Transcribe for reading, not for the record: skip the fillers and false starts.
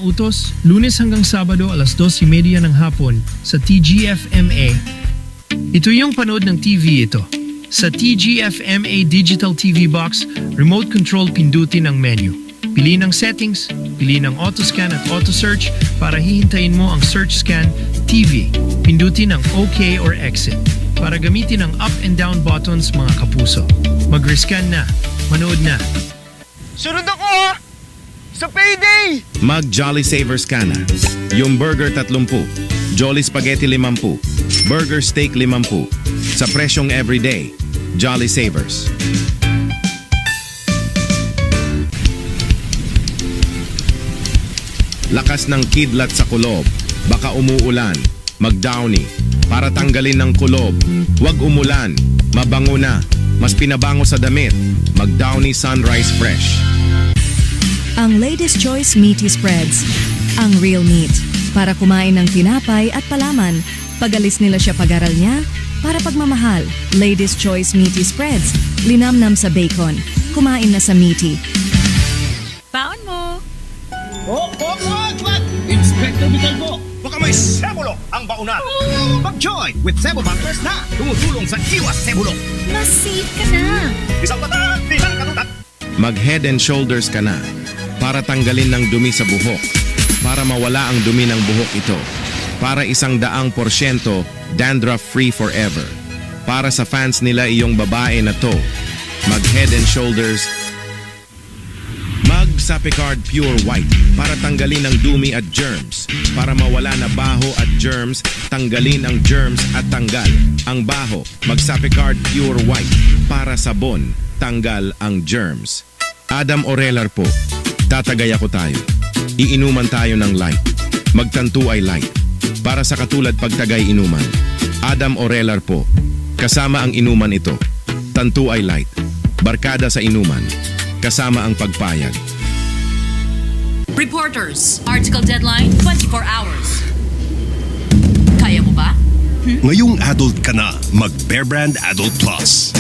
utos, Lunes hanggang Sabado alas 2:30 ng hapon sa TGFMA. Ito yung panood ng TV ito. Sa TGFMA Digital TV Box, remote control pindutin ang menu. Pili ng settings, pili ng auto scan at auto search para hihintayin mo ang search scan TV. Pindutin ang OK or exit para gamitin ang up and down buttons mga kapuso. Mag-rescan na, manood na. Sunod ako ha! Sa payday! Mag Jolly Savers ka na. Yung burger 30, Jolly Spaghetti 50, burger steak 50. Sa presyong everyday, Jolly Savers. Lakas ng kidlat sa kulob, baka umuulan. Mag-Downy, para tanggalin ng kulob. Huwag umulan, mabango na. Mas pinabango sa damit. Mag-Downy Sunrise Fresh. Ang Ladies' Choice Meaty Spreads. Ang real meat. Para kumain ng tinapay at palaman. Pag-alis nila siya pag-aral niya. Para pagmamahal. Ladies' Choice Meaty Spreads. Linamnam sa bacon. Kumain na sa meaty. Baon mo! Wag! Inspector Vitalbo! Baka may sebulo ang baunan! Mag-join with Cebu Butlers na tumutulong sa iwas sebulo! Mas safe ka na! Isang bata, isang katutak! Mag Head and Shoulders ka na. Para tanggalin ng dumi sa buhok. Para mawala ang dumi ng buhok ito. Para 100% dandruff-free forever. Para sa fans nila iyong babae na to. Mag Head and Shoulders. Mag Sapicard Pure White. Para tanggalin ang dumi at germs. Para mawala na baho at germs, tanggalin ang germs at tanggal ang baho. Mag Sapicard Pure White. Para sabon, tanggal ang germs. Adam Orelar po. Tatagay ako tayo. Iinuman tayo ng light. Magtantu ay light. Para sa katulad pagtagay inuman. Adam Orelar po. Kasama ang inuman ito. Tantu ay light. Barkada sa inuman. Kasama ang pagpayag. Reporters, article deadline 24 hours. Kaya mo ba? Ngayong adult ka na, mag Bear Brand Adult Plus.